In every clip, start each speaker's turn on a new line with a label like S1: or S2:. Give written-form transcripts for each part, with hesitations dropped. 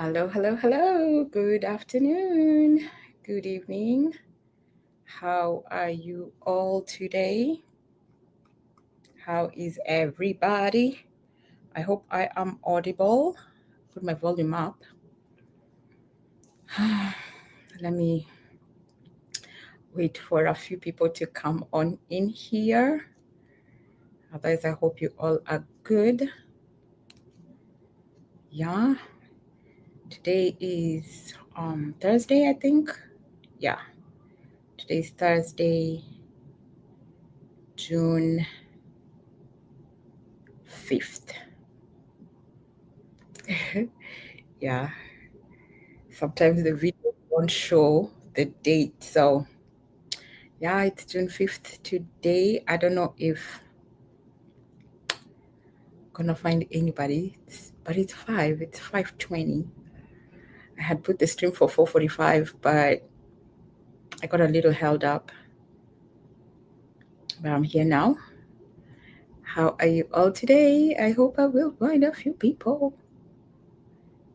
S1: Hello, hello, hello. Good afternoon. Good evening. How are you all today? How is everybody? I hope I am audible. Put my volume up. Let me wait for a few people to come on in here. Otherwise, I hope you all are good. Yeah. Today is Thursday, I think. Yeah. Today is Thursday, June 5th. Yeah. Sometimes the video won't show the date. So yeah, it's June 5th today. I don't know if I'm gonna find anybody, but it's 5:20. I had put the stream for 4:45, but I got a little held up. But I'm here now. How are you all today? I hope I will find a few people.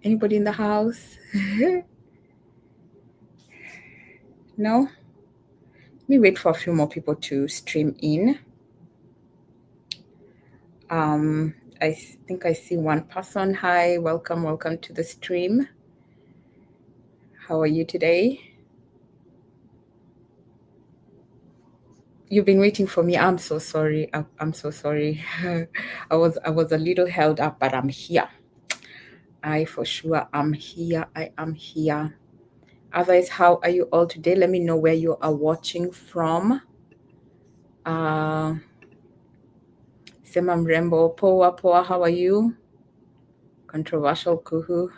S1: Anybody in the house? No? Let me wait for a few more people to stream in. I think I see one person. Hi, welcome to the stream. How are you today? You've been waiting for me. I'm so sorry. I'm so sorry. I was a little held up, but I'm here. I for sure am here. I am here. Otherwise, how are you all today? Let me know where you are watching from. Sema Mrembo, Poa, how are you? Controversial Kuhu.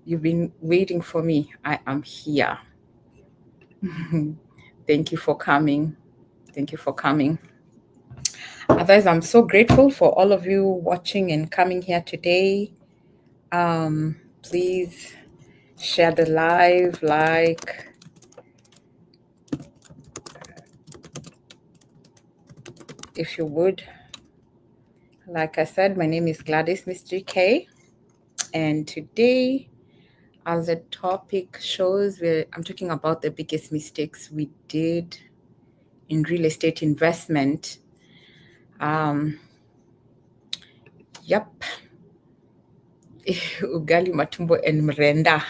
S1: You've been waiting for me. I am here. Thank you for coming. Thank you for coming. Otherwise, I'm so grateful for all of you watching and coming here today. Please share the live, like, if you would. Like I said, my name is Gladys Mystery K, and today, as the topic shows, I'm talking about the biggest mistakes we did in real estate investment. Yep. Ugali, matumbo, and mrenda.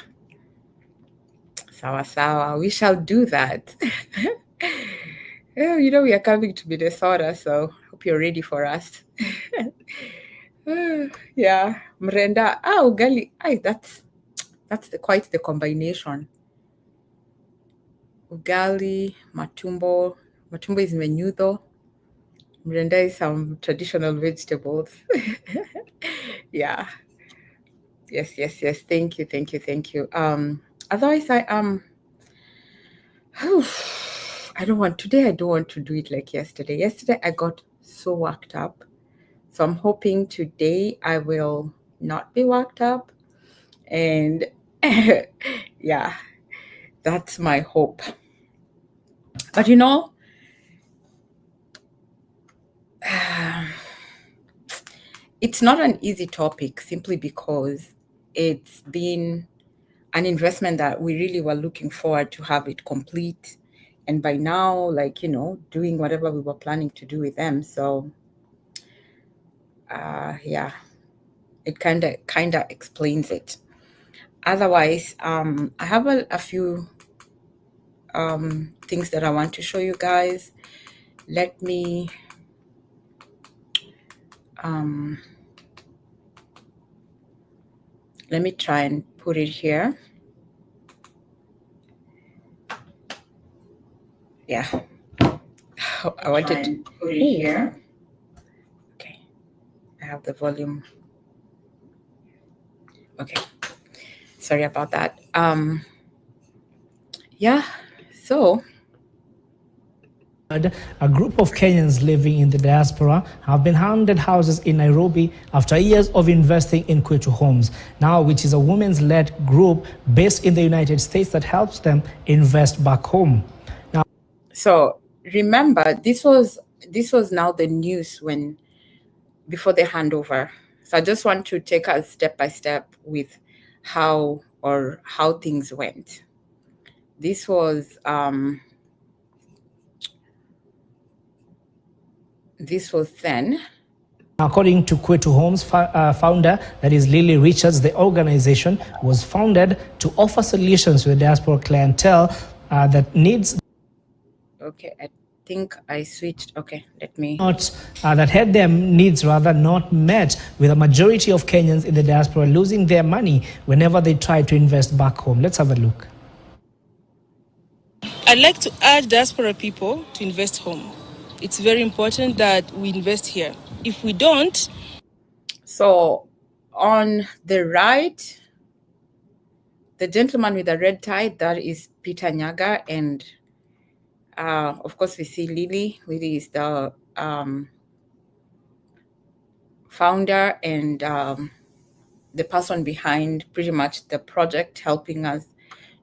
S1: Sawa sawa. We shall do that. We are coming to Minnesota, so hope you're ready for us. Yeah, mrenda. Ugali. That's quite the combination. Ugali, matumbo. Matumbo is menudo. Mrenda is some traditional vegetables. Yeah. Yes. Thank you. Otherwise I am I don't want to do it like yesterday. Yesterday I got so worked up. So I'm hoping today I will not be worked up. And yeah, that's my hope. But it's not an easy topic simply because it's been an investment that we really were looking forward to have it complete. And by now, doing whatever we were planning to do with them. So, yeah, it kind of explains it. Otherwise, I have a few things that I want to show you guys. Let me try and put it here. Yeah. I wanted to put it here. Okay. I have the volume. Okay. Sorry about that. Yeah. So
S2: a group of Kenyans living in the diaspora have been handed houses in Nairobi after years of investing in Kwetu Homes, now which is a women's-led group based in the United States that helps them invest back home. Now,
S1: so remember, this was now the news before the handover. So I just want to take us step by step with how things went. This was then.
S2: According to Kwetu Homes founder, that is Lily Richards, the organization was founded to offer solutions to the diaspora clientele that needs.
S1: Okay, I think I switched. Okay, let me.
S2: That had their needs rather not met, with a majority of Kenyans in the diaspora losing their money whenever they try to invest back home. Let's have a look.
S3: I'd like to urge diaspora people to invest home. It's very important that we invest here. If we don't...
S1: So on the right, the gentleman with the red tie, that is Peter Nyaga, and of course we see Lily. Lily is the founder and the person behind pretty much the project, helping us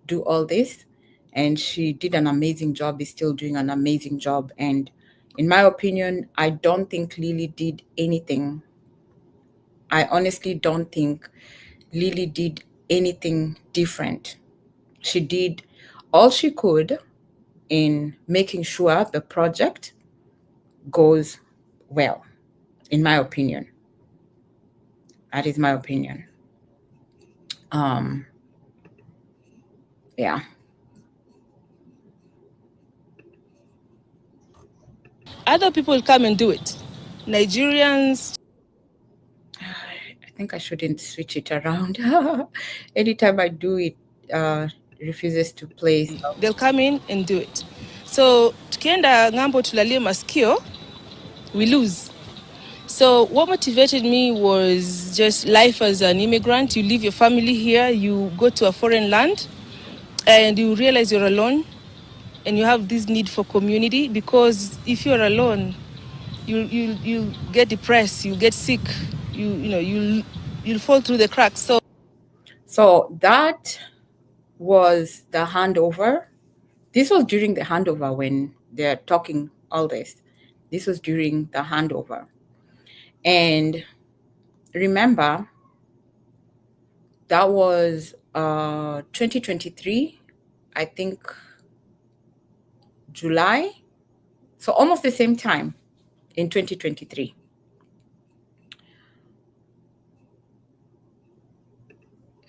S1: do all this. And she did an amazing job, is still doing an amazing job. And in my opinion, I don't think Lily did anything. I honestly don't think Lily did anything different. She did all she could in making sure the project goes well, in my opinion. That is my opinion. Yeah.
S3: Other people come and do it. Nigerians...
S1: I think I shouldn't switch it around. Anytime I do it, refuses to play. So.
S3: They'll come in and do it. So tukienda ng'ambo tulalie masikio, we lose. So what motivated me was just life as an immigrant. You leave your family here, you go to a foreign land, and you realize you're alone, and you have this need for community, because if you're alone, you get depressed, you get sick, you'll fall through the cracks.
S1: So that was the handover. This was during the handover when they're talking all this. This was during the handover. And remember, that was 2023, I think July. So almost the same time in 2023.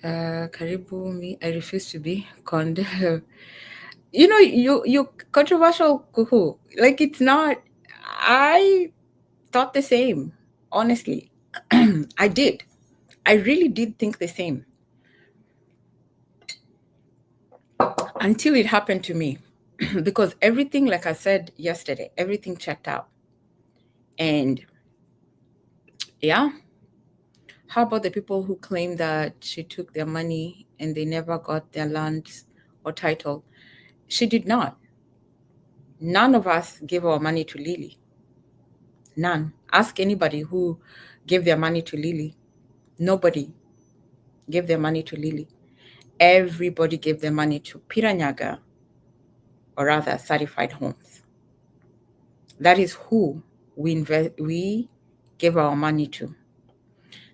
S1: Karibu me, I refuse to be conned. You controversial kuku. Like, it's not. I thought the same, honestly. I did. I really did think the same. Until it happened to me. Because everything, like I said yesterday, everything checked out. And yeah. How about the people who claim that she took their money and they never got their land or title? She did not. None of us gave our money to Lily. None. Ask anybody who gave their money to Lily. Nobody gave their money to Lily. Everybody gave their money to Peter Nyaga, or rather Certified Homes. That is who we gave our money to.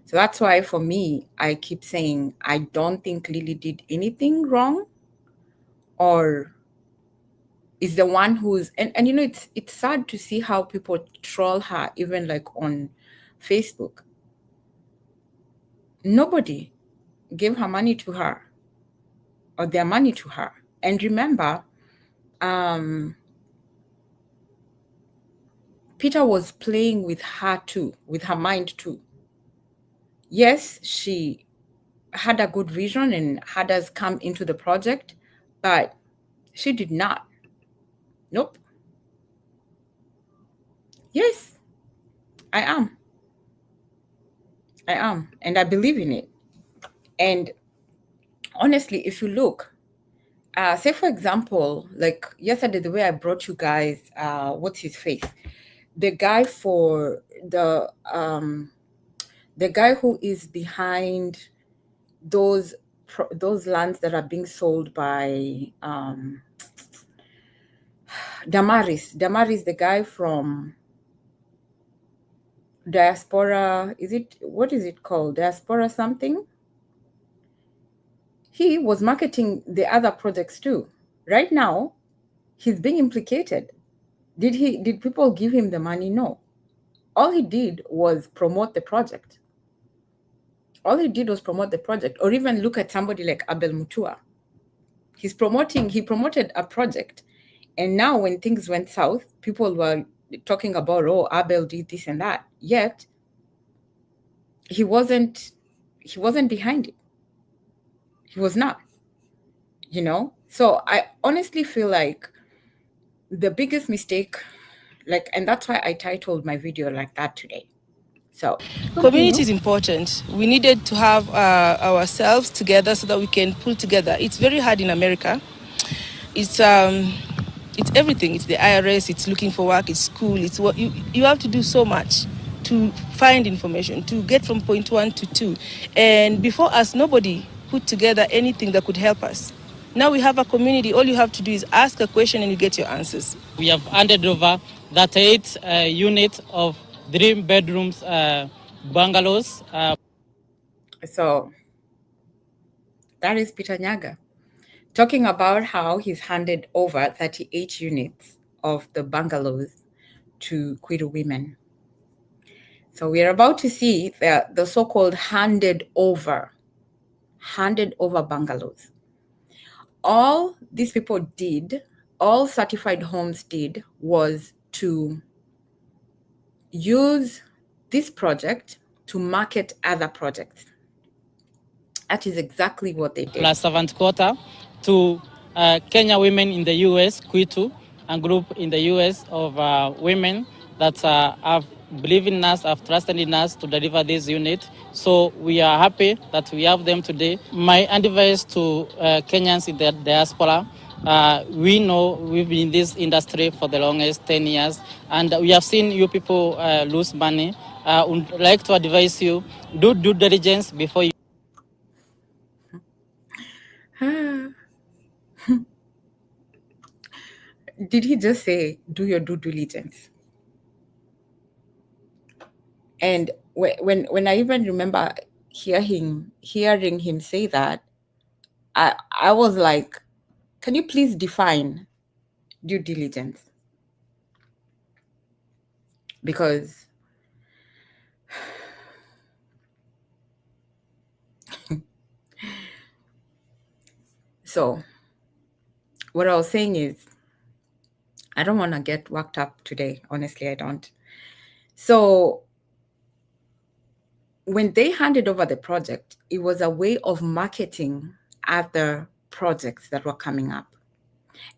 S1: So that's why, for me, I keep saying I don't think Lily did anything wrong, or is the one who's and it's sad to see how people troll her, even like on Facebook. Nobody gave her money to her, or their money to her. And remember, Peter was playing with her too, with her mind too. Yes, she had a good vision and had us come into the project, but she did not. Nope. Yes, I am. And I believe in it. And honestly, if you look, say for example, like yesterday, the way I brought you guys, what's his face? The guy the guy who is behind those lands that are being sold by Damaris, the guy from Diaspora. What is it called? Diaspora something? he was marketing the other projects too. Right now, he's being implicated. Did people give him the money? No. All he did was promote the project. Or even look at somebody like Abel Mutua. He promoted a project. And now when things went south, people were talking about, oh, Abel did this and that. Yet he wasn't behind it. He was not. So I honestly feel like the biggest mistake, and that's why I titled my video like that today. So
S3: Community is important. We needed to have ourselves together so that we can pull together. It's very hard in America. It's everything. It's the IRS. It's looking for work. It's school. It's what you have to do so much to find information, to get from point 1 to 2. And before us, nobody put together anything that could help us. Now we have a community. All you have to do is ask a question and you get your answers.
S4: We have handed over that 8 unit of 3 bedrooms bungalows.
S1: So that is Peter Nyaga talking about how he's handed over 38 units of the bungalows to Kwilu women. So we are about to see the so-called handed over bungalows. All these people did, all certified homes did, was to use this project to market other projects. That is exactly what they did.
S4: Plus servant quarter to Kenya women in the US, Kwitu, a group in the US of women that have believed in us, have trusted in us to deliver this unit. So we are happy that we have them today. My advice to Kenyans in the diaspora, we know we've been in this industry for the longest 10 years, and we have seen you people lose money. Would like to advise you, do due diligence before you.
S1: Did he just say, do your due diligence? And when I even remember hearing him say that, I was like, can you please define due diligence? Because so what I was saying is, I don't want to get worked up today. Honestly, I don't. So when they handed over the project, it was a way of marketing other projects that were coming up.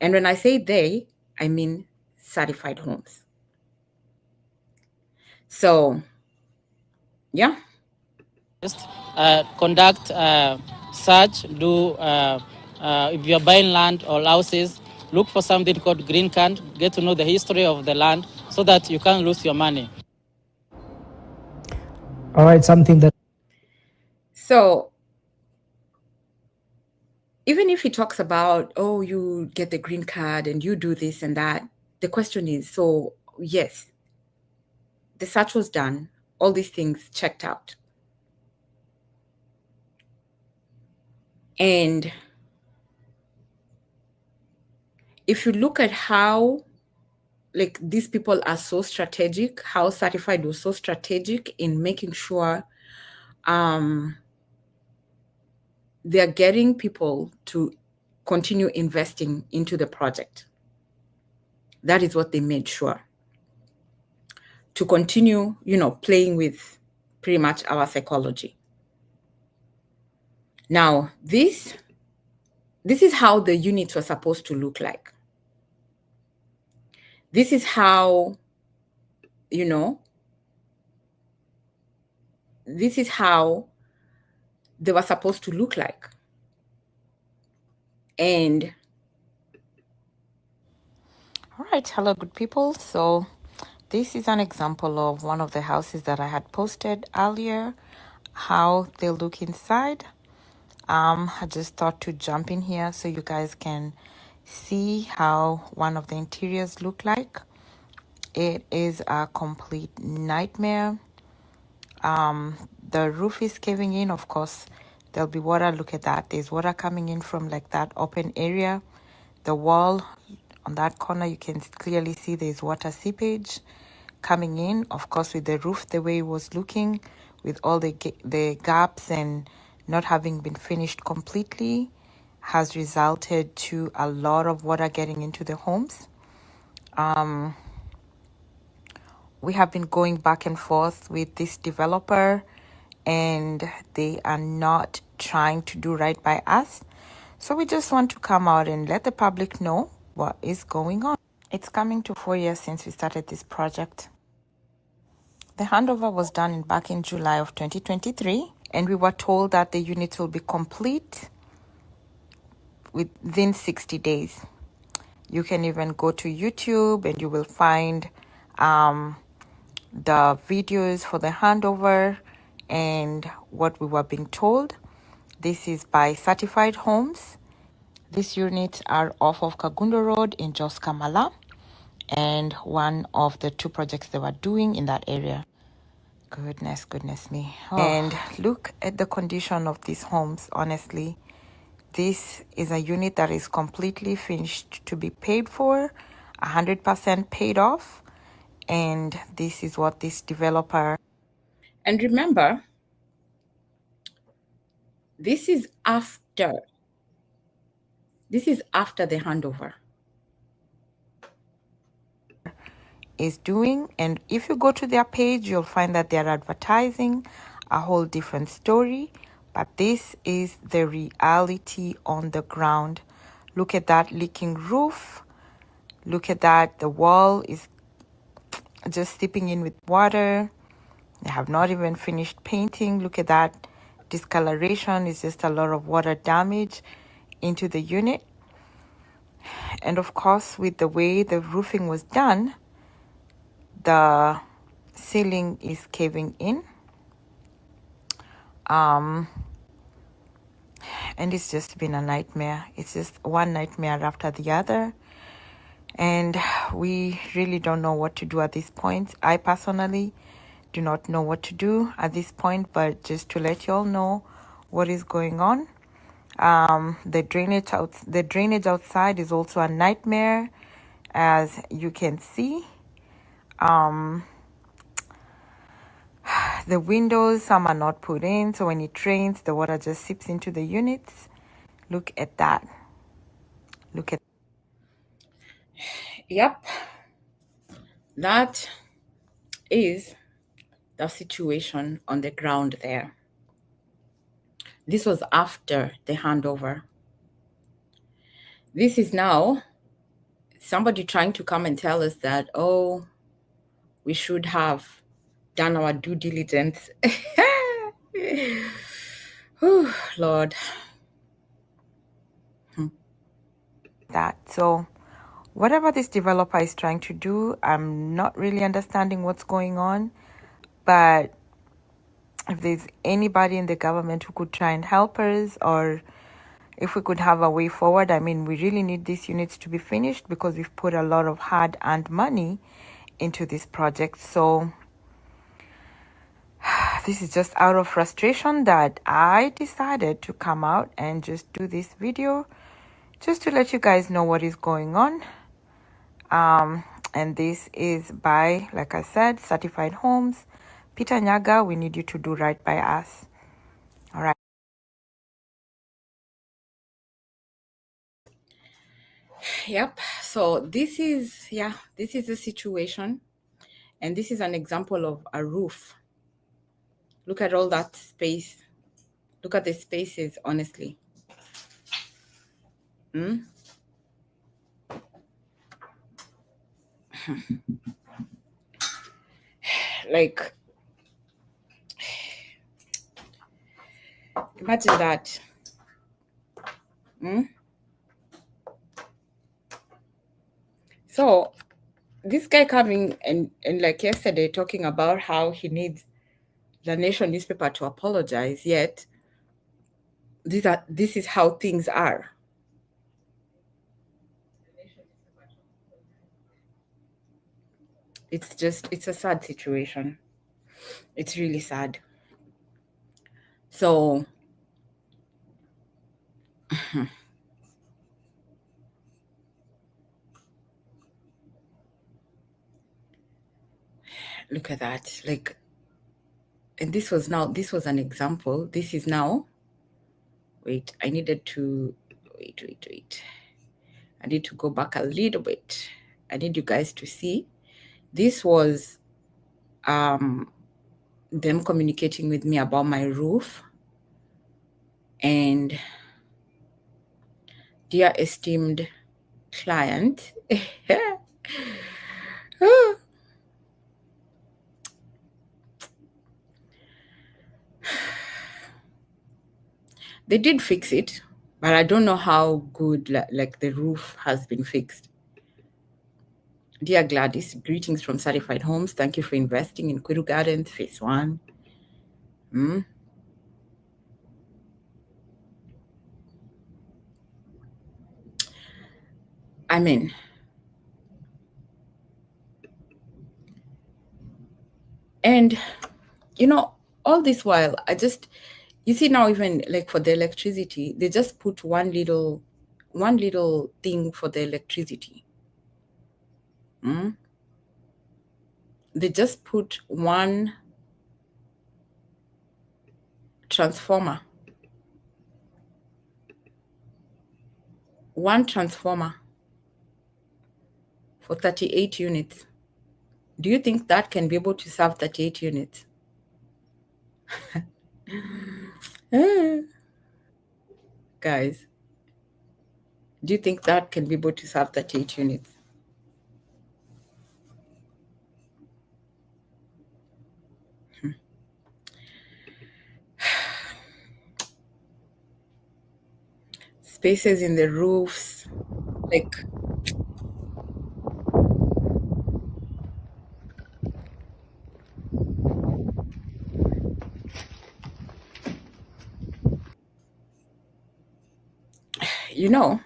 S1: And when I say they, I mean certified homes. So, yeah.
S4: Conduct search, do if you're buying land or houses, look for something called green card, get to know the history of the land so that you can't lose your money.
S2: All right, something that.
S1: So, even if he talks about, oh, you get the green card and you do this and that, the question is, so yes, the search was done, all these things checked out. And if you look at how these people are so strategic, how certified was so strategic in making sure they're getting people to continue investing into the project. That is what they made sure. To continue, playing with pretty much our psychology. Now, this is how the units were supposed to look like. This is how, this is how they were supposed to look like. And all right, hello, good people. So this is an example of one of the houses that I had posted earlier, how they look inside. I just thought to jump in here so you guys can see how one of the interiors look like. It is a complete nightmare. The roof is caving in. Of course, There'll be water. Look at that. There's water coming in from like that open area. The wall on that corner, you can clearly see there's water seepage coming in. Of course, with the roof the way it was looking, with all the gaps and not having been finished completely, has resulted to a lot of water getting into the homes. We have been going back and forth with this developer, and they are not trying to do right by us. So we just want to come out and let the public know what is going on. It's coming to 4 years since we started this project. The handover was done back in July of 2023, and we were told that the units will be complete within 60 days. You can even go to YouTube and you will find the videos for the handover and what we were being told. This is by Certified Homes. These units are off of Kagundo Road in Jos Kamala, and one of the two projects they were doing in that area. Goodness me. Oh. And look at the condition of these homes, honestly. This is a unit that is completely finished to be paid for, 100% paid off. And this is what this developer... And remember, this is after the handover is doing. And if you go to their page, you'll find that they're advertising a whole different story. But this is the reality on the ground. Look at that leaking roof. Look at that. The wall is just seeping in with water. They have not even finished painting. Look at that discoloration. It's just a lot of water damage into the unit. And of course, with the way the roofing was done, the ceiling is caving in. And it's just been a nightmare. It's just one nightmare after the other. And we really don't know what to do at this point. I personally do not know what to do at this point, but just to let you all know what is going on. The drainage outside is also a nightmare, as you can see. The windows, some are not put in, so when it rains, the water just seeps into the units. Look at that. Look at... Yep. That is the situation on the ground there. This was after the handover. This is now somebody trying to come and tell us that, oh, we should have done our due diligence. Whew, Lord. That. So whatever this developer is trying to do, I'm not really understanding what's going on. But if there's anybody in the government who could try and help us, or if we could have a way forward, I mean, we really need these units to be finished because we've put a lot of hard-earned money into this project. So this is just out of frustration that I decided to come out and just do this video just to let you guys know what is going on. And this is by, like I said, Certified Homes. Peter Nyaga, we need you to do right by us. All right. Yep. So this is the situation. And this is an example of a roof. Look at all that space. Look at the spaces, honestly. Like, imagine that. So this guy coming and like yesterday talking about how he needs the Nation newspaper to apologize, yet this is how things are. It's a sad situation. It's really sad. So Look at that. Like, and this was an example. This is now, wait, I needed to, wait. I need to go back a little bit. I need you guys to see. This was them communicating with me about my roof. And dear esteemed client, they did fix it, but I don't know how good like the roof has been fixed. Dear Gladys, greetings from Certified Homes. Thank you for investing in Kwiru Gardens, Phase 1. I mean, and you know, all this while, you see now, even like for the electricity, they just put one little thing for the electricity. They just put one transformer. One transformer for 38 units. Do you think that can be able to serve 38 units? Guys, do you think that can be able to serve 38 units? Spaces in the roofs, like, you know,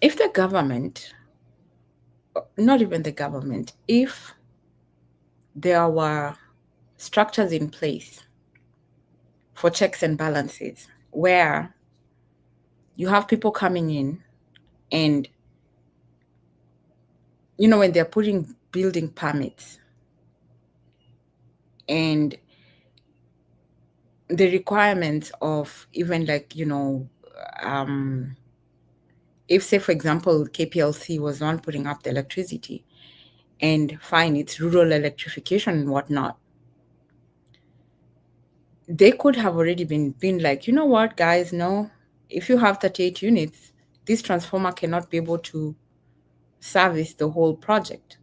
S1: if the government, not even the government, if there were structures in place for checks and balances where you have people coming in and, you know, when they're putting building permits and the requirements of even like, you know, if say, for example, KPLC was the one putting up the electricity and fine, it's rural electrification and whatnot, they could have already been like, you know what, guys, no, if you have 38 units, this transformer cannot be able to service the whole project.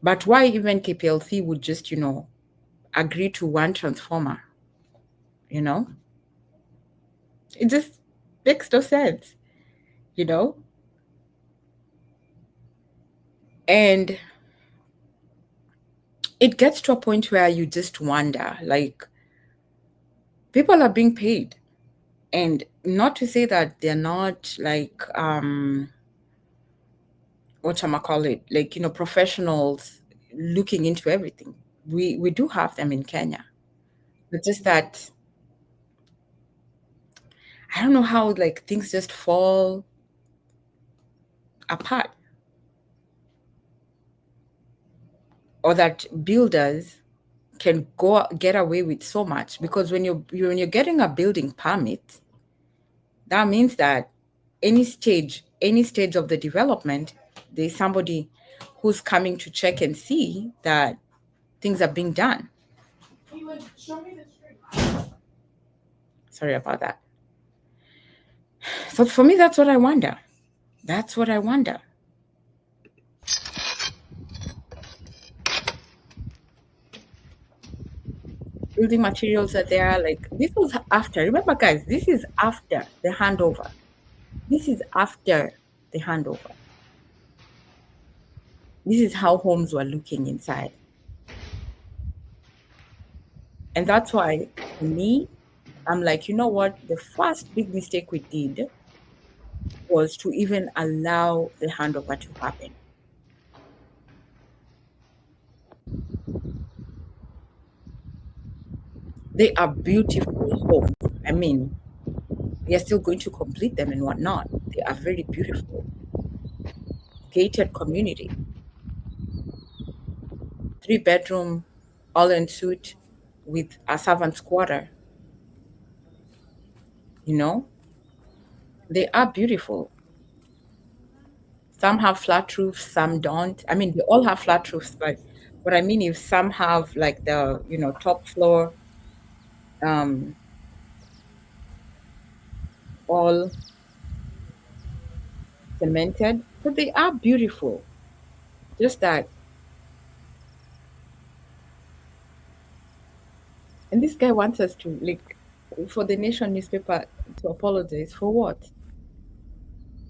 S1: But why even KPLC would just, you know, agree to one transformer, you know? It just makes no sense, you know? And it gets to a point where you just wonder, like, people are being paid. And not to say that they're not like, whatchamacallit, like, you know, professionals looking into everything. We do have them in Kenya. But just that, I don't know how like things just fall apart. Or that builders can go get away with so much, because when you're getting a building permit, that means that any stage of the development, there's somebody who's coming to check and see that things are being done. Sorry about that. So for me, that's what I wonder. That's what I wonder. Building materials are there. Like, this was after. Remember, guys, this is after the handover. This is after the handover. This is how homes were looking inside. And that's why, for me, I'm like, you know what? The first big mistake we did was to even allow the handover to happen. They are beautiful homes. I mean, we are still going to complete them and whatnot. They are very beautiful. Gated community, 3 bedroom, all en suite with a servant's quarter. You know, they are beautiful. Some have flat roofs, some don't. I mean, they all have flat roofs, but what I mean is some have like the, top floor, um, all cemented. So they are beautiful. Just that, and this guy wants us to like for the Nation newspaper to apologize for what?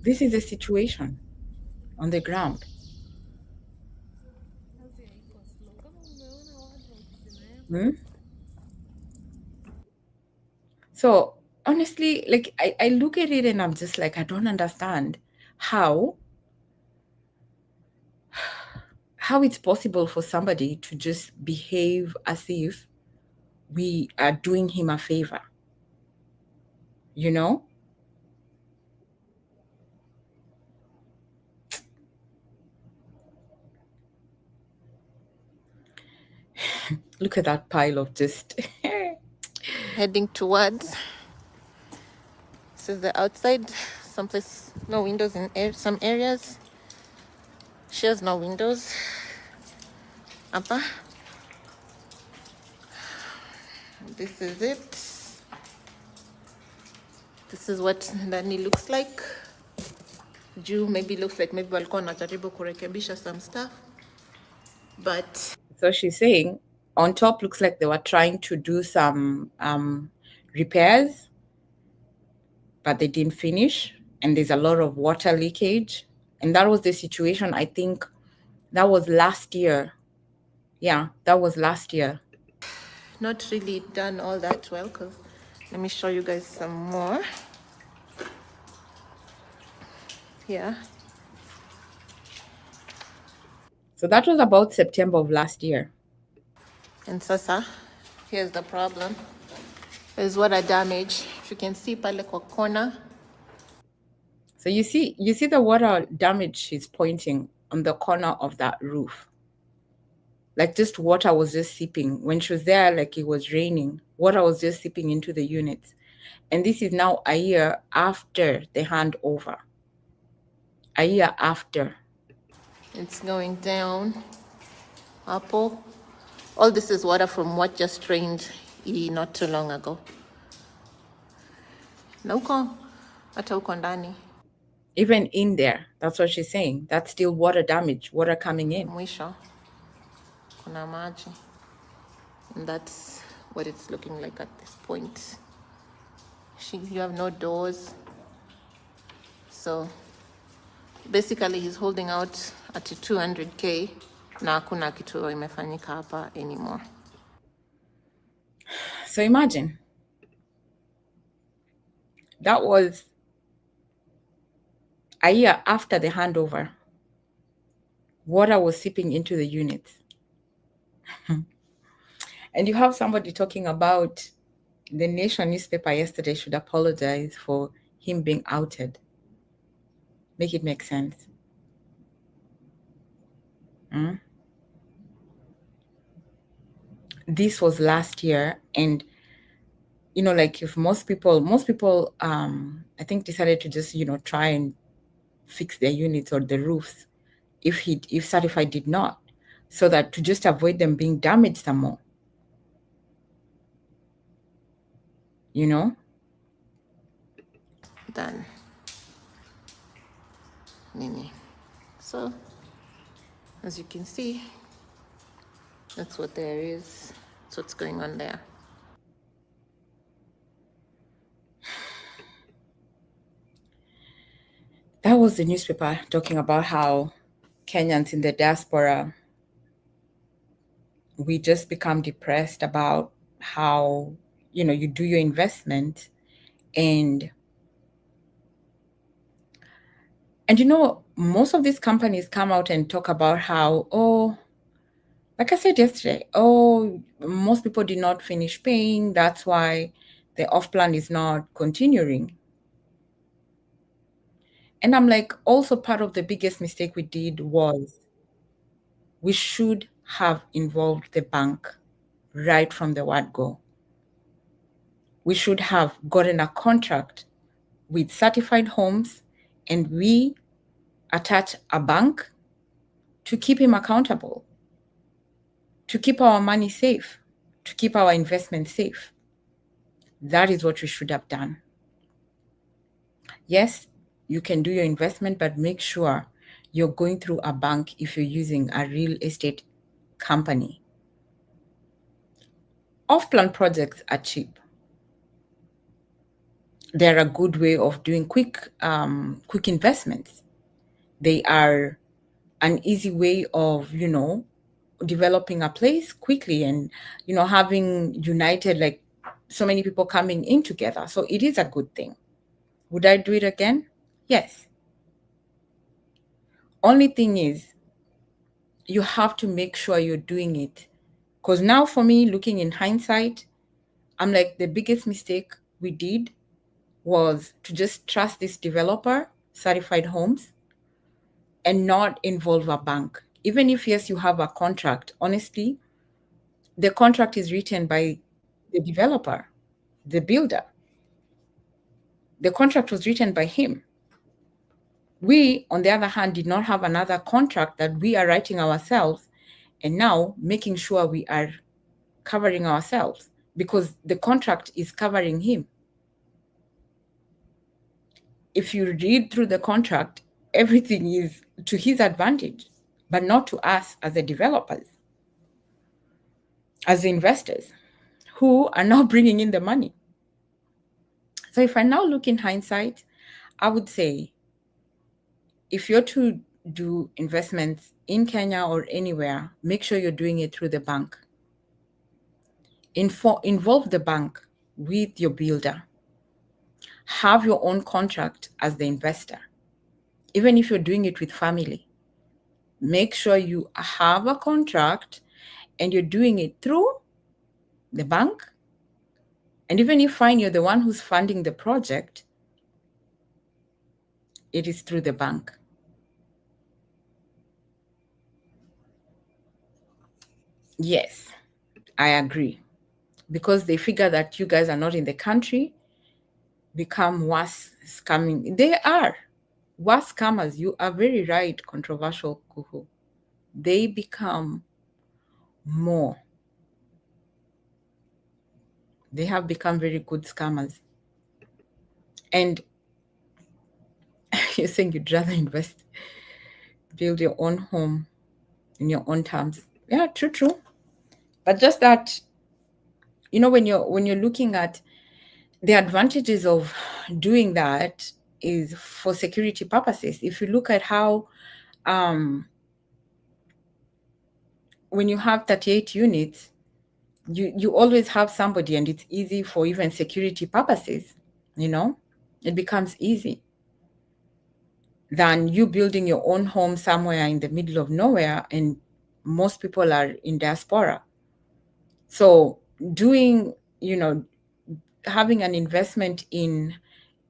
S1: This is the situation on the ground. Hmm? So honestly, like I look at it and I'm just like, I don't understand how how it's possible for somebody to just behave as if we are doing him a favor, you know? Look at that pile of just
S5: Heading towards. This is the outside. Someplace, no windows in some areas. She has no windows. Upper. This is it. This is what ndani looks like. Juu maybe looks like maybe walikuwa wanajaribu kurekebisha some stuff. But
S1: so she's saying on top looks like they were trying to do some repairs, but they didn't finish, and there's a lot of water leakage. And that was the situation, I think that was last year. Yeah, that was last year.
S5: not really done all that well, because let me show you guys some more. Yeah.
S1: So that was about September of last year.
S5: And sasa, here's the problem. Is water damage. If you can see pale kwa corner.
S1: So you see the water damage she's pointing on the corner of that roof. Like just water was just seeping. When she was there, like it was raining, water was just seeping into the units. And this is now a year after the handover. A year after.
S5: It's going down. Apple. All this is water from what just rained not too long ago. Na huko, hata huko ndani.
S1: Even in there, that's what she's saying. That's still water damage, water coming in.
S5: Mwisho, kuna maji. And that's what it's looking like at this point. You have no doors. So basically he's holding out at 200K na hakuna kitu imefanyika hapa anymore.
S1: So imagine. That was a year after the handover. Water was seeping into the units. And you have somebody talking about the Nation newspaper yesterday should apologize for him being outed. Make it make sense. This was last year, and like if most people I think decided to just try and fix their units or the roofs if Certified did not, so that to just avoid them being damaged some more.
S5: Done. Nini. So, as you can see, that's what there is. That's what's going on there.
S1: That was the newspaper talking about how Kenyans in the diaspora, we just become depressed about how, you do your investment and most of these companies come out and talk about how, Like I said yesterday, oh, most people did not finish paying. That's why the off plan is not continuing. And I'm like, also part of the biggest mistake we did was we should have involved the bank right from the word go. We should have gotten a contract with certified homes and we attach a bank to keep him accountable, to keep our money safe, to keep our investment safe. That is what we should have done. Yes, you can do your investment, but make sure you're going through a bank if you're using a real estate company. Off-plan projects are cheap. They're a good way of doing quick investments. They are an easy way of, developing a place quickly and, having united, like so many people coming in together. So it is a good thing. Would I do it again? Yes. Only thing is, you have to make sure you're doing it. Because now for me, looking in hindsight, I'm like, the biggest mistake we did was to just trust this developer, Certified Homes, and not involve a bank. Even if, yes, you have a contract, honestly, the contract is written by the developer, the builder. The contract was written by him. We, on the other hand, did not have another contract that we are writing ourselves and now making sure we are covering ourselves because the contract is covering him. If you read through the contract, everything is to his advantage, but not to us as the developers, as the investors who are now bringing in the money. So if I now look in hindsight, I would say if you're to do investments in Kenya or anywhere, make sure you're doing it through the bank. Involve the bank with your builder. Have your own contract as the investor. Even if you're doing it with family, make sure you have a contract and you're doing it through the bank. And even if you're the one who's funding the project, it is through the bank. Yes, I agree. Because they figure that you guys are not in the country, become worse scamming. They are worse scammers. You are very right, controversial Kuhu. They become more. They have become very good scammers. And you're saying you'd rather invest, build your own home in your own terms. Yeah, true. But just that, when you're looking at the advantages of doing that is for security purposes. If you look at how when you have 38 units, you always have somebody, and it's easy for even security purposes, it becomes easy than you building your own home somewhere in the middle of nowhere, and most people are in diaspora. So doing, having an investment in,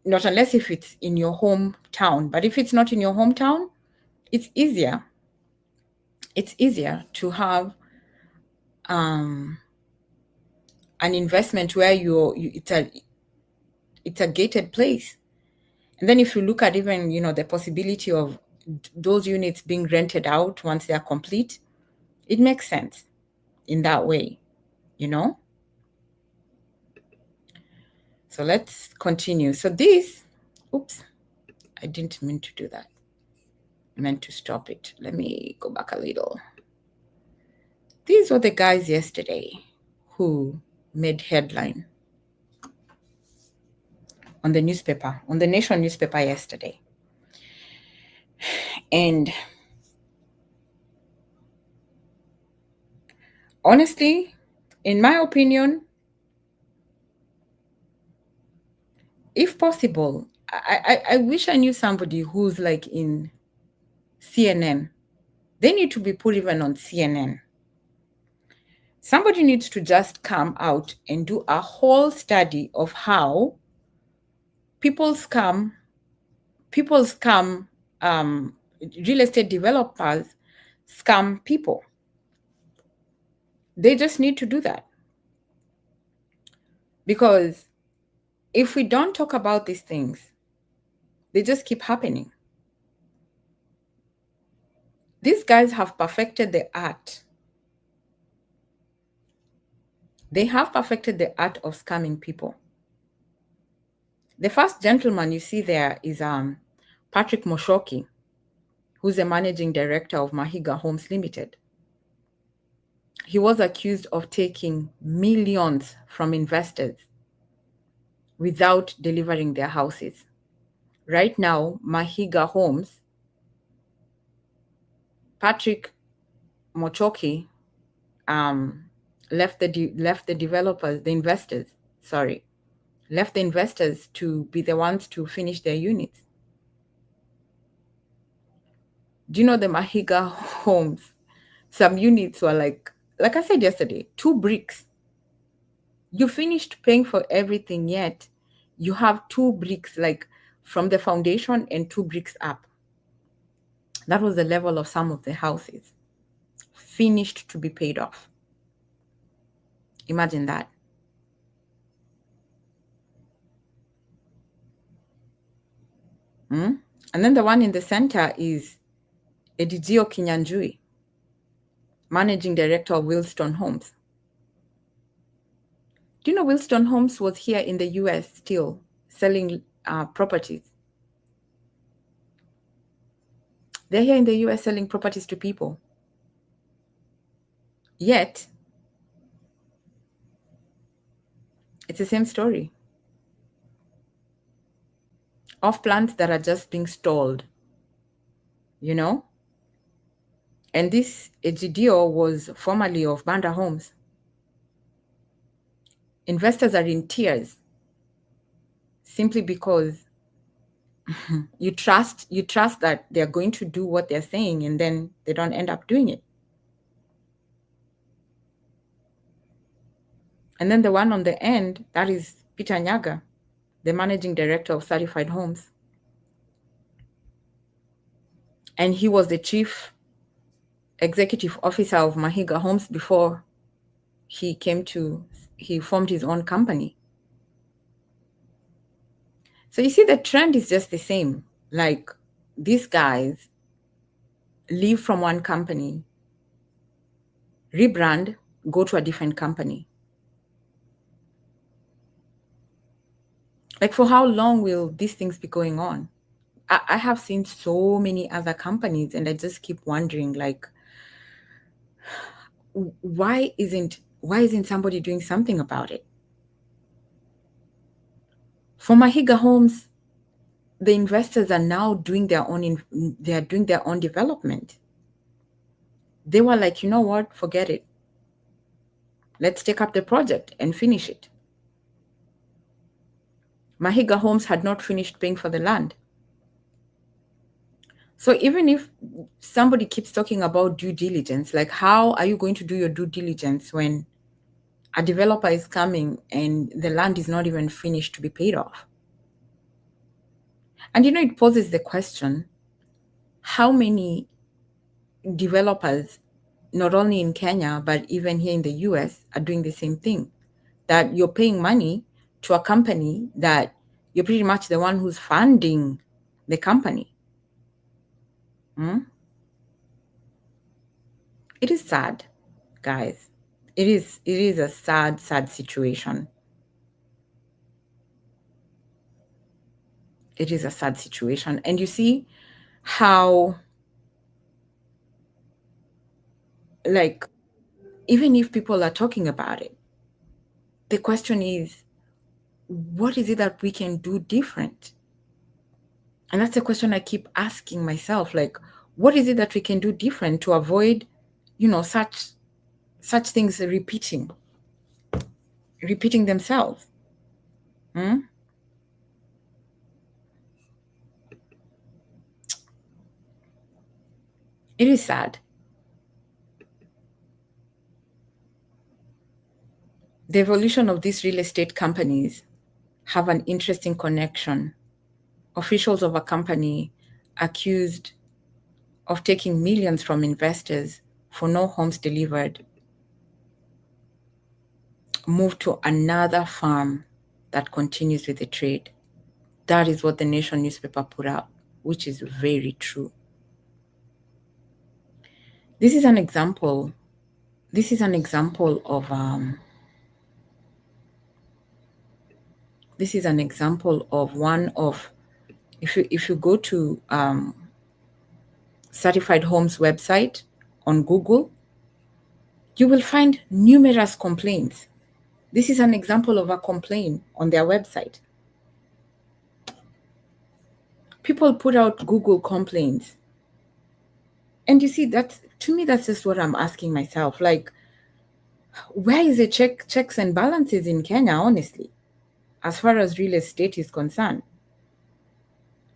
S1: not unless if it's in your hometown, but if it's not in your hometown, it's easier. It's easier to have an investment where it's a gated place. And then if you look at even, the possibility of those units being rented out once they are complete, it makes sense in that way, So let's continue. So oops, I didn't mean to do that. I meant to stop it. Let me go back a little. These were the guys yesterday who made headline on the newspaper, on the Nation newspaper yesterday. And honestly, in my opinion, if possible, I wish I knew somebody who's like in CNN. They need to be put even on CNN. Somebody needs to just come out and do a whole study of how people scam, people scam, um, real estate developers scam people. They just need to do that. Because if we don't talk about these things, they just keep happening. These guys have perfected the art. They have perfected the art of scamming people. The first gentleman you see there is Patrick Moshoki, who's the managing director of Mahiga Homes Limited. He was accused of taking millions from investors without delivering their houses. Right now, Mahiga Homes, Patrick Mochoki left the developers, the investors, sorry, left the investors to be the ones to finish their units. Do you know the Mahiga Homes? Some units were like I said yesterday, 2 bricks. You finished paying for everything, yet you have 2 bricks, like from the foundation and 2 bricks up. That was the level of some of the houses, finished to be paid off. Imagine that. Mm? And then the one in the center is Edizio Kinyanjui, managing director of Wilston Homes. Do you know Wilston Homes was here in the US still selling properties? They're here in the US selling properties to people. Yet, it's the same story of plants that are just being stalled, you know? And this Egidio was formerly of Banda Homes. Investors are in tears simply because you trust that they're going to do what they're saying, and then they don't end up doing it. And then the one on the end, that is Peter Nyaga, the managing director of Certified Homes. And he was the chief executive officer of Mahiga Homes before he formed his own company. So you see, the trend is just the same. Like, these guys leave from one company, rebrand, go to a different company. Like, for how long will these things be going on? I have seen so many other companies, and I just keep wondering, like, why isn't somebody doing something about it? For Mahiga Homes, the investors are now doing their own development. They were like, you know what, forget it. Let's take up the project and finish it. Mahiga Homes had not finished paying for the land. So even if somebody keeps talking about due diligence, like, how are you going to do your due diligence when a developer is coming and the land is not even finished to be paid off? And it poses the question, how many developers, not only in Kenya, but even here in the US, are doing the same thing? That you're paying money to a company that you're pretty much the one who's funding the company. It is sad, guys. It is a sad situation. It is a sad situation. And you see how, like, even if people are talking about it, the question is, what is it that we can do different? And that's a question I keep asking myself. Like, what is it that we can do different to avoid, such things repeating themselves? It is sad. The evolution of these real estate companies have an interesting connection. Officials of a company accused of taking millions from investors for no homes delivered moved to another farm that continues with the trade. That is what the Nation newspaper put out, which is very true. This is an example. This is an example of this is an example of one of, if you go to Certified Homes website on Google, you will find numerous complaints. This is an example of a complaint on their website. People put out Google complaints. And you see, that's, to me, that's just what I'm asking myself. Like, where is the checks and balances in Kenya, honestly, as far as real estate is concerned?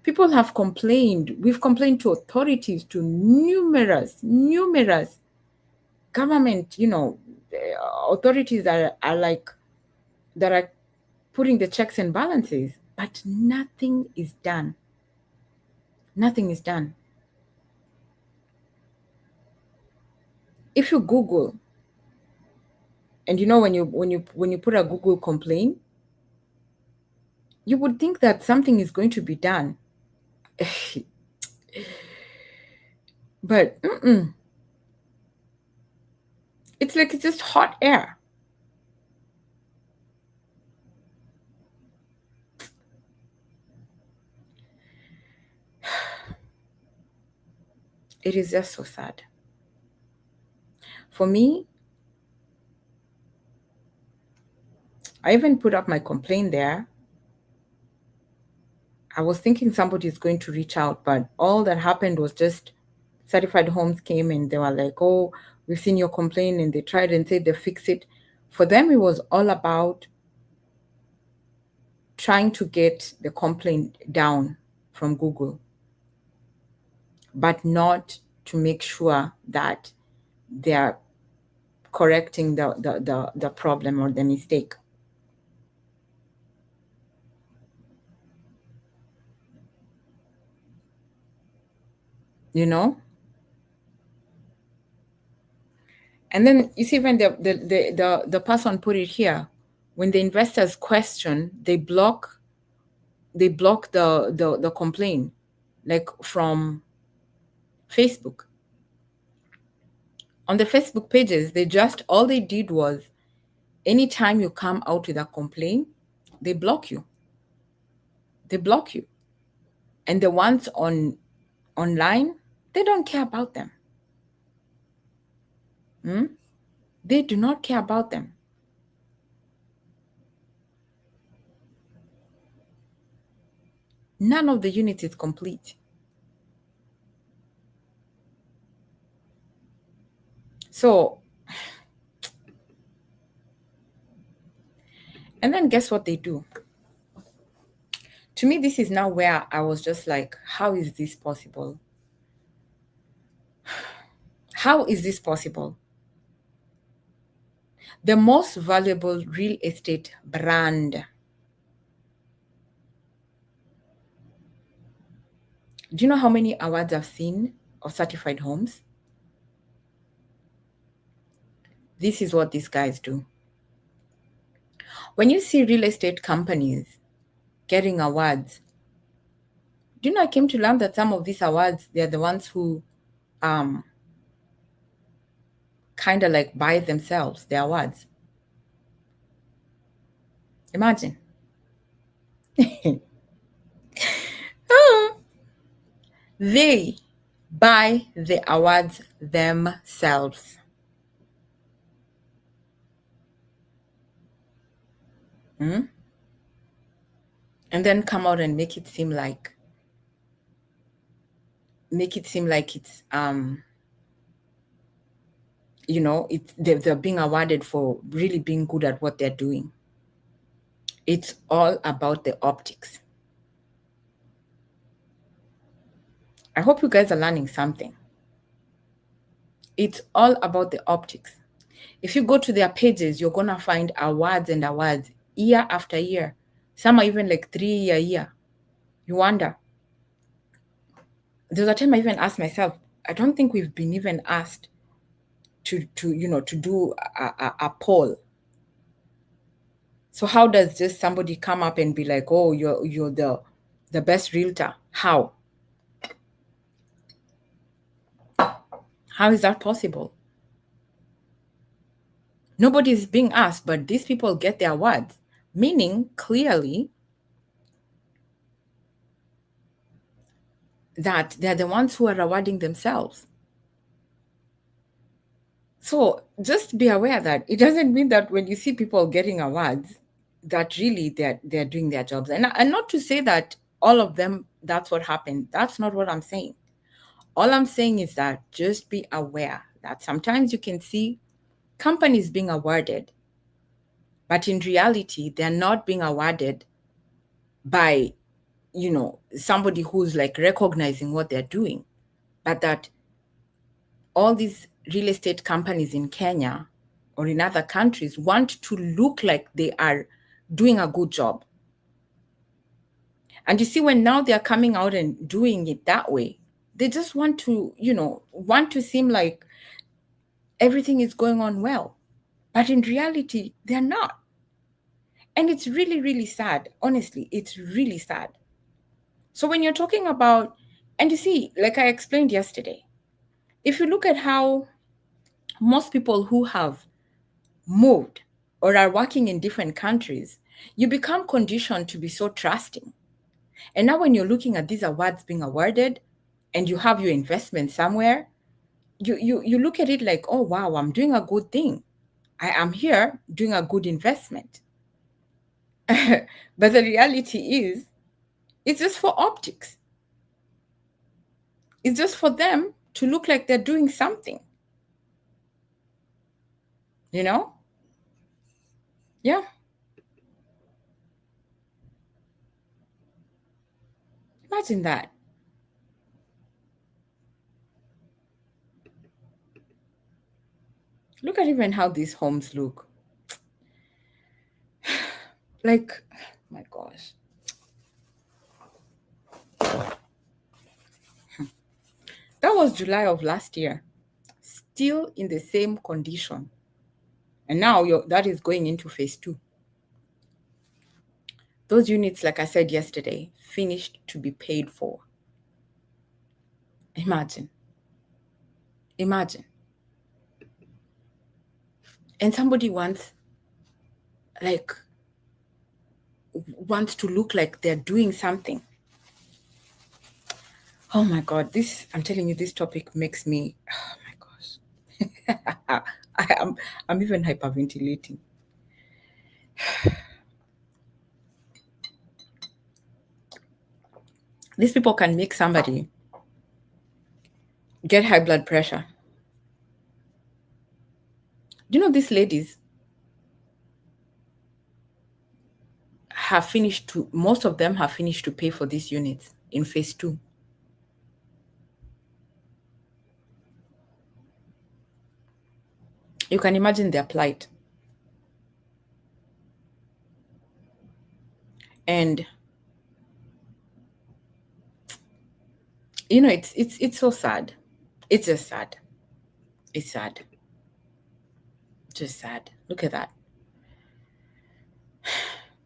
S1: People have complained. We've complained to authorities, to numerous government, authorities that are putting the checks and balances, but nothing is done. Nothing is done. If you Google, and when you put a Google complaint, you would think that something is going to be done. But it's like it's just hot air. It is just so sad. For me, I even put up my complaint there. I was thinking somebody is going to reach out, but all that happened was just Certified Homes came and they were like, oh, we've seen your complaint, and they tried and said they fix it. For them, it was all about trying to get the complaint down from Google, but not to make sure that they're correcting the problem or the mistake. You know? And then you see when the person put it here, when the investors question, they block the complaint, like from Facebook. On the Facebook pages, all they did was, anytime you come out with a complaint, they block you. They block you. And the ones online, they don't care about them. They do not care about them. None of the units is complete. So, and then guess what they do? To me, this is now where I was just like, how is this possible? How is this possible? The most valuable real estate brand. Do you know how many awards I've seen of Certified Homes? This is what these guys do. When you see real estate companies getting awards, do you know, I came to learn that some of these awards, they're the ones who kind of like buy themselves the awards. Imagine. They buy the awards themselves. And then come out and make it seem like it's they're being awarded for really being good at what they're doing. It's all about the optics. I hope you guys are learning something. It's all about the optics. If you go to their pages, you're gonna find awards and awards year after year. Some are even like 3 year year. You wonder. There's a time I even asked myself, I don't think we've been even asked to do a poll. So how does just somebody come up and be like, oh, you're the best realtor? How is that possible? Nobody is being asked, but these people get their awards, meaning clearly that they're the ones who are rewarding themselves. So just be aware that it doesn't mean that when you see people getting awards, that really they're doing their jobs. And not to say that all of them, that's what happened. That's not what I'm saying. All I'm saying is that just be aware that sometimes you can see companies being awarded, but in reality, they're not being awarded by, somebody who's like recognizing what they're doing, but that all these real estate companies in Kenya or in other countries want to look like they are doing a good job. And you see, when now they're coming out and doing it that way, they just want to, seem like everything is going on well. But in reality, they're not. And it's really, really sad. Honestly, it's really sad. So when you're talking about, and you see, like I explained yesterday, if you look at how most people who have moved or are working in different countries, you become conditioned to be so trusting. And now when you're looking at these awards being awarded and you have your investment somewhere, you look at it like, oh, wow, I'm doing a good thing. I am here doing a good investment. But the reality is, it's just for optics. It's just for them to look like they're doing something. You know? Yeah. Imagine that. Look at even how these homes look. Like, my gosh. That was July of last year. Still in the same condition. And now that is going into phase 2. Those units, like I said yesterday, finished to be paid for. Imagine. And somebody wants to look like they're doing something. Oh my God, I'm telling you, this topic makes me, oh my gosh. I'm even hyperventilating. These people can make somebody get high blood pressure. Do you know these ladies most of them have finished to pay for these units in phase 2. You can imagine their plight. And it's so sad. It's just sad. It's sad. Just sad. Look at that.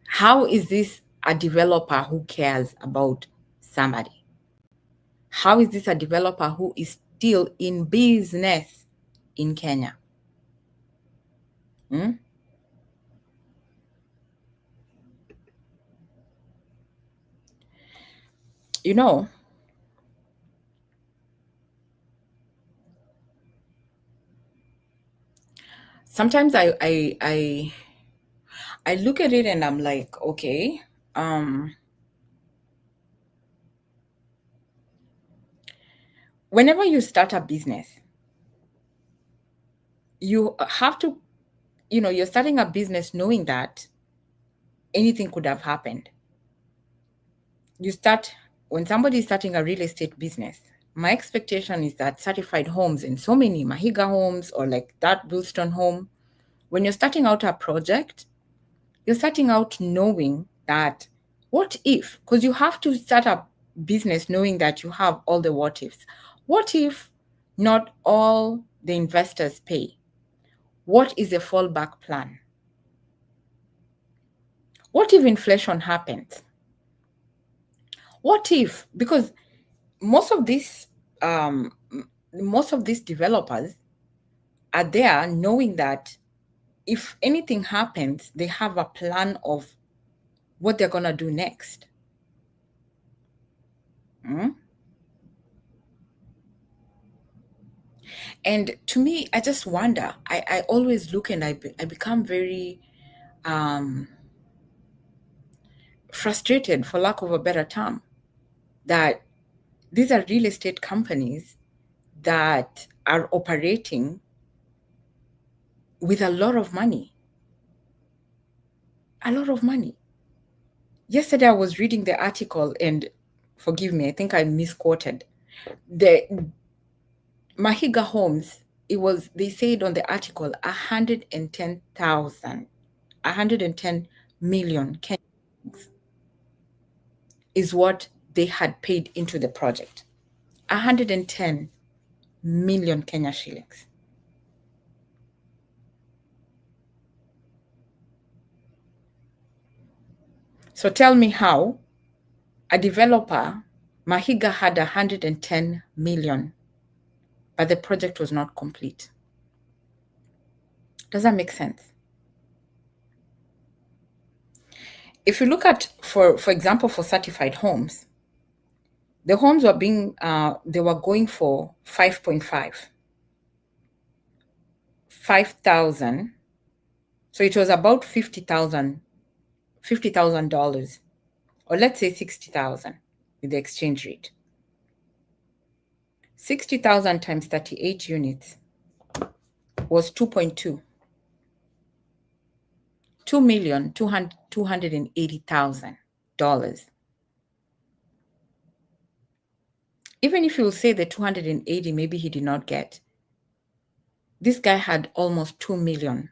S1: How is this a developer who cares about somebody? How is this a developer who is still in business in Kenya? You know, sometimes I look at it and I'm like, okay, whenever you start a business, you have to, you're starting a business knowing that anything could have happened. When somebody is starting a real estate business, my expectation is that certified homes in so many Mahiga homes or like that Billstone home, when you're starting out a project, you're starting out knowing that what if, because you have to start a business knowing that you have all the what ifs. What if not all the investors pay? What is the fallback plan? What if inflation happens? What if, because most of these um, most of these developers are there knowing that if anything happens, they have a plan of what they're gonna do next. Mm? And to me, I just wonder. I always look and I become very frustrated, for lack of a better term, that these are real estate companies that are operating with a lot of money. A lot of money. Yesterday, I was reading the article, and forgive me, I think I misquoted. The Mahiga homes, they said on the article, 110 million is what they had paid into the project. 110 million Kenya shillings. So tell me how a developer, Mahiga had 110 million, but the project was not complete. Does that make sense? If you look at, for example, for certified homes, the homes were they were going for 5.5, 5,000. So it was about $50,000, or let's say 60,000 with the exchange rate. 60,000 times 38 units was 2.2. $2,280,000. Even if you say the 280 maybe he did not get, this guy had almost $2 million.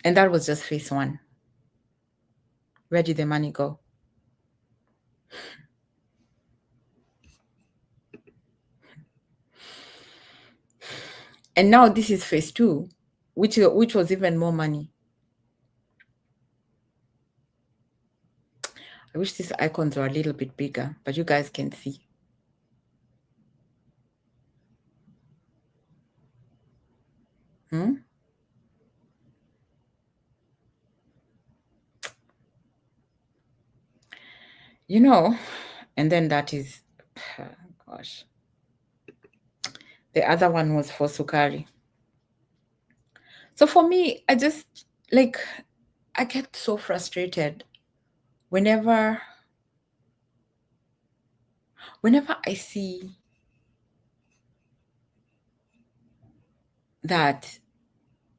S1: And that was just phase one. Where did the money go? And now this is phase two, which was even more money. I wish these icons were a little bit bigger, but you guys can see. You know, and then that is, gosh. The other one was for Sukari. So for me, I just, like, I get so frustrated whenever I see that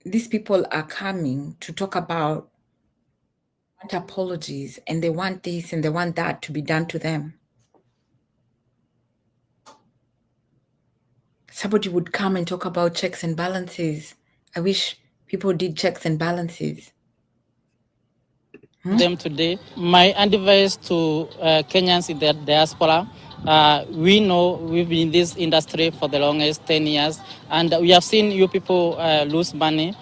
S1: these people are coming to talk about want apologies and they want this and they want that to be done to them. Somebody would come and talk about checks and balances. I wish people did checks and balances.
S4: Them today. My advice to Kenyans in the diaspora, we know we've been in this industry for the longest 10 years, and we have seen you people lose money.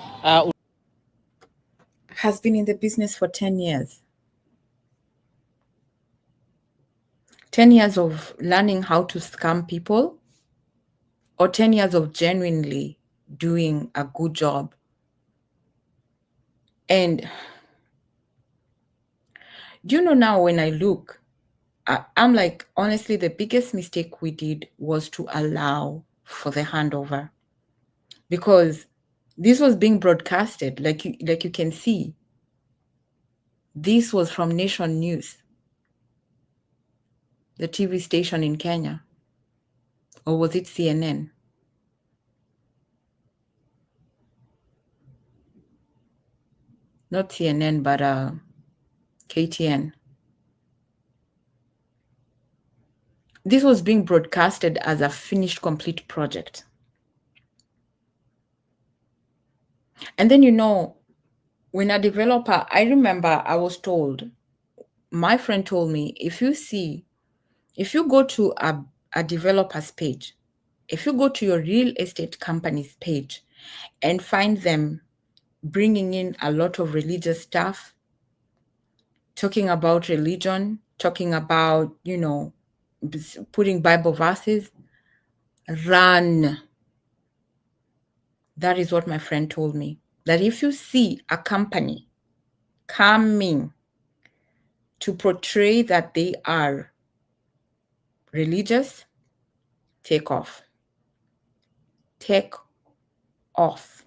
S1: Has been in the business for 10 years. 10 years of learning how to scam people, or 10 years of genuinely doing a good job. And do you know, now when I look, I'm like, honestly, the biggest mistake we did was to allow for the handover, because this was being broadcasted, like you can see. This was from Nation News, the TV station in Kenya. Or was it CNN? Not CNN, but KTN. this was being broadcasted as a finished, complete project. And then, when a developer, I remember I was told, my friend told me, if you go to a developer's page, if you go to your real estate company's page and find them bringing in a lot of religious stuff, talking about religion, talking about, putting Bible verses, run. That is what my friend told me. That if you see a company coming to portray that they are religious, take off. Take off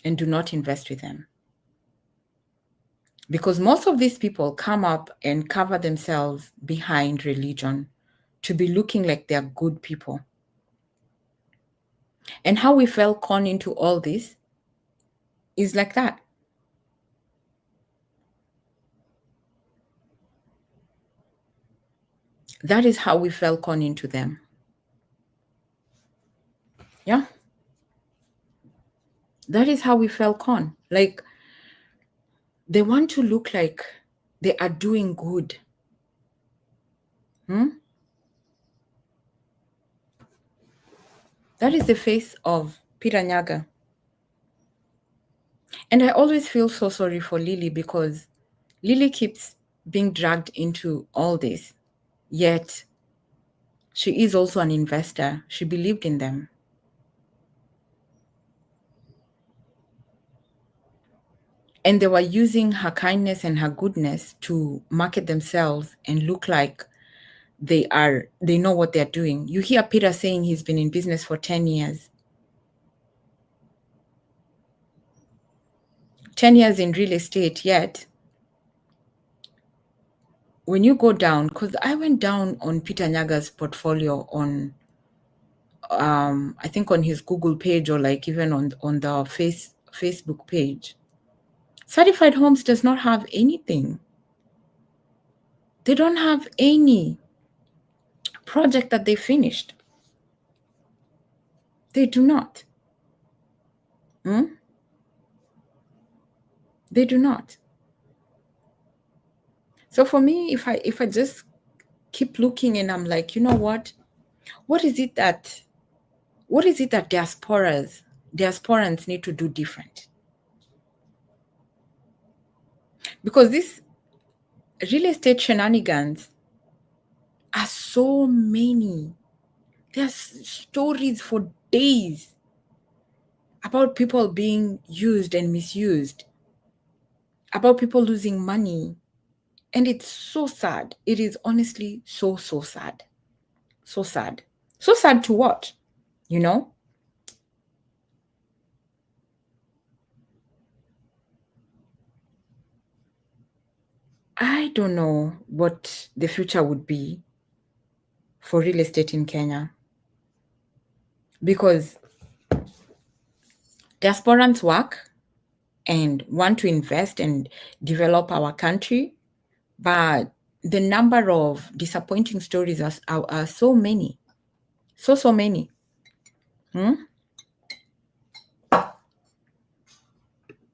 S1: and do not invest with them. Because most of these people come up and cover themselves behind religion to be looking like they're good people. And how we fell con into all this is like that. That is how we fell con into them. Yeah. That is how we fell con. Like, they want to look like they are doing good. That is the face of Peter Nyaga. And I always feel so sorry for Lily, because Lily keeps being dragged into all this. Yet, she is also an investor. She believed in them. And they were using her kindness and her goodness to market themselves and look like they know what they're doing. You hear Peter saying he's been in business for 10 years. 10 years in real estate, yet when you go down, because I went down on Peter Nyaga's portfolio on, I think on his Google page, or like even on the Facebook page. Certified Homes does not have anything. They don't have any project that they finished. They do not. They do not. So for me, if I just keep looking and I'm like, you know what is it that diasporans need to do different? Because this real estate shenanigans are so many. There's stories for days about people being used and misused, about people losing money. And it's so sad. It is honestly so sad. So sad. So sad to watch, I don't know what the future would be for real estate in Kenya, because diasporans work and want to invest and develop our country, but the number of disappointing stories are so many. So many.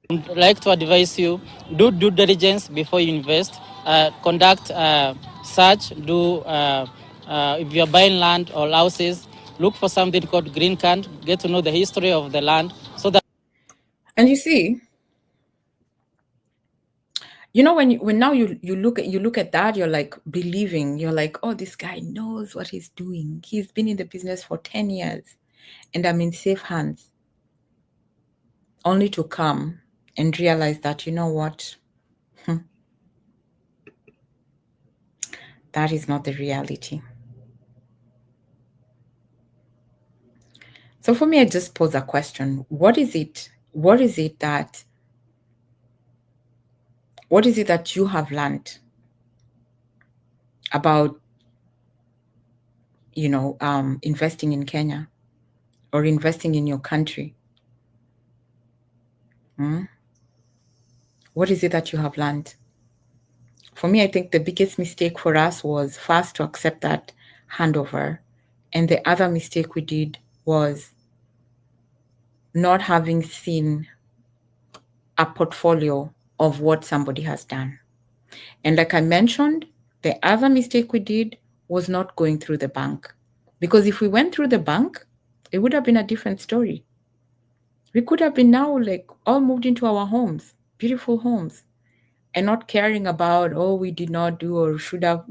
S4: I'd like to advise you, do due diligence before you invest. Conduct search. If you're buying land or houses, look for something called green card. Get to know the history of the land, so that.
S1: And you see, when now you look at that, you're like believing. You're like, oh, this guy knows what he's doing. He's been in the business for 10 years, and I'm in safe hands. Only to come and realize that, you know what? That is not the reality. So for me, I just pose a question. What is it that you have learned about, investing in Kenya or investing in your country? What is it that you have learned? For me, I think the biggest mistake for us was first to accept that handover. And the other mistake we did was not having seen a portfolio of what somebody has done. And like I mentioned, the other mistake we did was not going through the bank. Because if we went through the bank, it would have been a different story. We could have been now like all moved into our homes, beautiful homes, and not caring about, oh, we did not do or should have.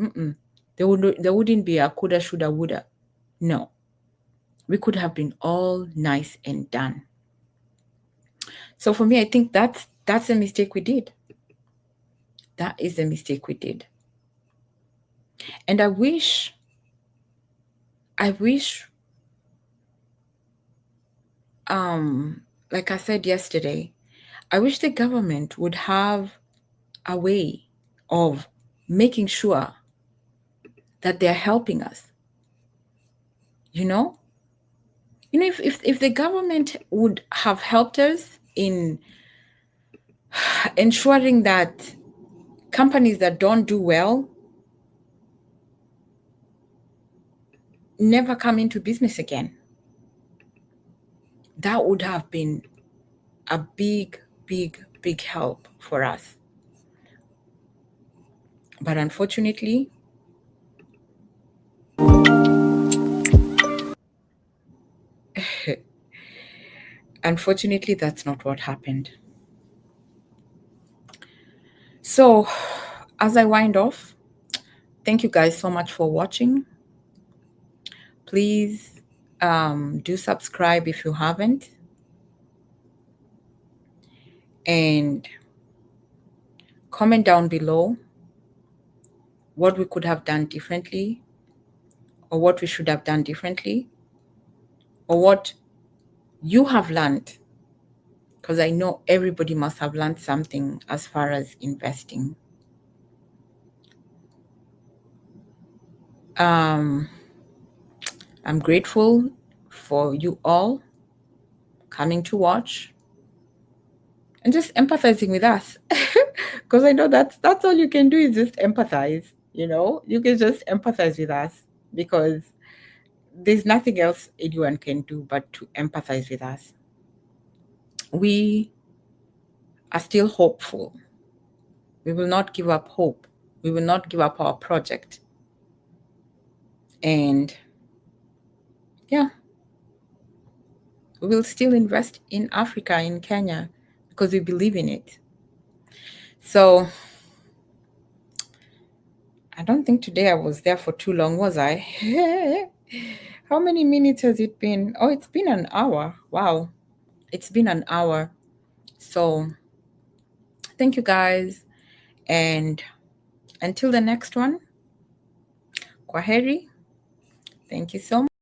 S1: There wouldn't be a coulda, shoulda, woulda. No, we could have been all nice and done. So for me, I think that's a mistake we did. That is the mistake we did. And I wish, like I said yesterday, I wish the government would have a way of making sure that they're helping us. You know, if the government would have helped us in ensuring that companies that don't do well never come into business again, that would have been a big, big, big help for us. But unfortunately, that's not what happened. So, as I wind off, thank you guys so much for watching. Please do subscribe if you haven't. And comment down below what we could have done differently, or what we should have done differently, or what you have learned. Because I know everybody must have learned something as far as investing. I'm grateful for you all coming to watch and just empathizing with us. Because I know that's all you can do is just empathize. You can just empathize with us, because there's nothing else anyone can do but to empathize with us. We are still hopeful. We will not give up hope. We will not give up our project. And yeah, we will still invest in Africa, in Kenya, because we believe in it. So I don't think today I was there for too long, was I? How many minutes has it been? Oh, it's been an hour. Wow. It's been an hour. So thank you guys. And until the next one, kwaheri. Thank you so much.